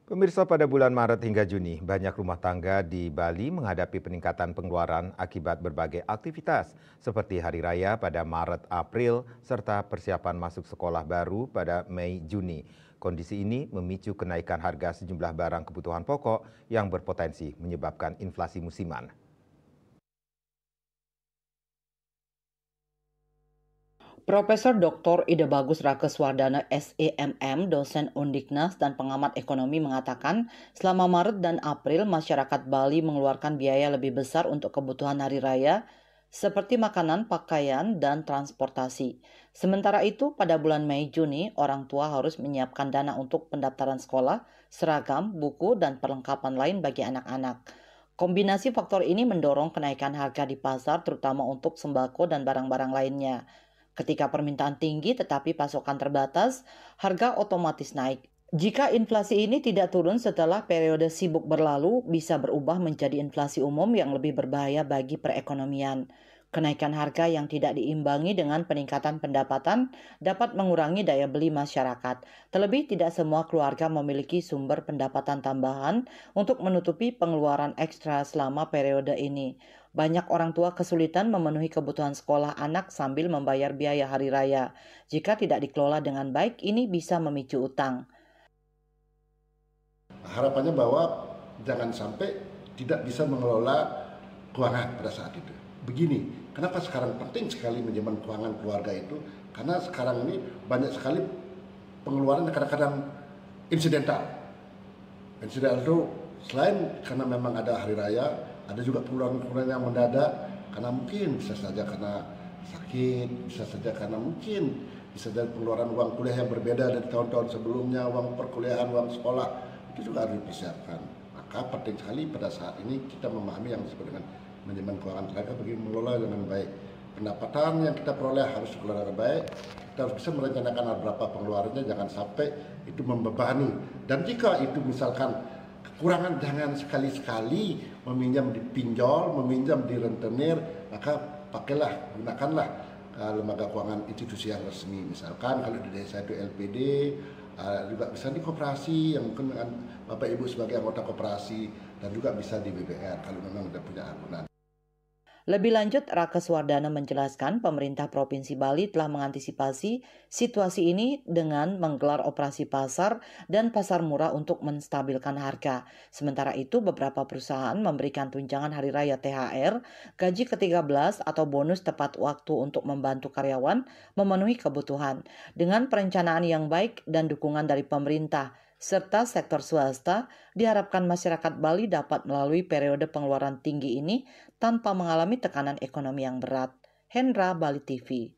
Pemirsa, pada bulan Maret hingga Juni, banyak rumah tangga di Bali menghadapi peningkatan pengeluaran akibat berbagai aktivitas seperti hari raya pada Maret-April serta persiapan masuk sekolah baru pada Mei-Juni. Kondisi ini memicu kenaikan harga sejumlah barang kebutuhan pokok yang berpotensi menyebabkan inflasi musiman. Profesor Dr. Ida Bagus Rakeswardana SEMM, dosen Undiknas dan pengamat ekonomi mengatakan, selama Maret dan April masyarakat Bali mengeluarkan biaya lebih besar untuk kebutuhan hari raya seperti makanan, pakaian, dan transportasi. Sementara itu, pada bulan Mei Juni, orang tua harus menyiapkan dana untuk pendaftaran sekolah, seragam, buku, dan perlengkapan lain bagi anak-anak. Kombinasi faktor ini mendorong kenaikan harga di pasar terutama untuk sembako dan barang-barang lainnya. Ketika permintaan tinggi tetapi pasokan terbatas, harga otomatis naik. Jika inflasi ini tidak turun setelah periode sibuk berlalu, bisa berubah menjadi inflasi umum yang lebih berbahaya bagi perekonomian. Kenaikan harga yang tidak diimbangi dengan peningkatan pendapatan dapat mengurangi daya beli masyarakat. Terlebih tidak semua keluarga memiliki sumber pendapatan tambahan untuk menutupi pengeluaran ekstra selama periode ini. Banyak orang tua kesulitan memenuhi kebutuhan sekolah anak sambil membayar biaya hari raya. Jika tidak dikelola dengan baik, ini bisa memicu utang. Harapannya bahwa jangan sampai tidak bisa mengelola keuangan pada saat itu. Begini, kenapa sekarang penting sekali manajemen keuangan keluarga itu? Karena sekarang ini banyak sekali pengeluaran kadang-kadang insidental. Insidental itu selain karena memang ada hari raya, ada juga pengeluaran-pengeluaran yang mendadak, karena mungkin bisa saja karena sakit, bisa saja karena mungkin bisa jadi pengeluaran uang kuliah yang berbeda dari tahun-tahun sebelumnya, uang perkuliahan, uang sekolah, itu juga harus dipersiapkan. Maka penting sekali pada saat ini kita memahami yang disebut dengan manajemen keuangan keluarga bagi mengelola dengan baik. Pendapatan yang kita peroleh harus dikelola dengan baik. Kita harus bisa merencanakan berapa pengeluarannya, jangan sampai itu membebani. Dan jika itu misalkan kekurangan, jangan sekali-sekali meminjam di pinjol, meminjam di rentenir, maka pakailah, gunakanlah lembaga keuangan institusi yang resmi. Misalkan kalau di desa itu LPD, juga bisa di koperasi yang mungkin dengan Bapak Ibu sebagai anggota koperasi, dan juga bisa di BBR kalau memang sudah punya akuntan. Lebih lanjut, Rakeswardana menjelaskan pemerintah Provinsi Bali telah mengantisipasi situasi ini dengan menggelar operasi pasar dan pasar murah untuk menstabilkan harga. Sementara itu, beberapa perusahaan memberikan tunjangan hari raya THR, gaji ke-13 atau bonus tepat waktu untuk membantu karyawan memenuhi kebutuhan. Dengan perencanaan yang baik dan dukungan dari pemerintah, serta sektor swasta, diharapkan masyarakat Bali dapat melalui periode pengeluaran tinggi ini tanpa mengalami tekanan ekonomi yang berat. Hendra, Bali TV.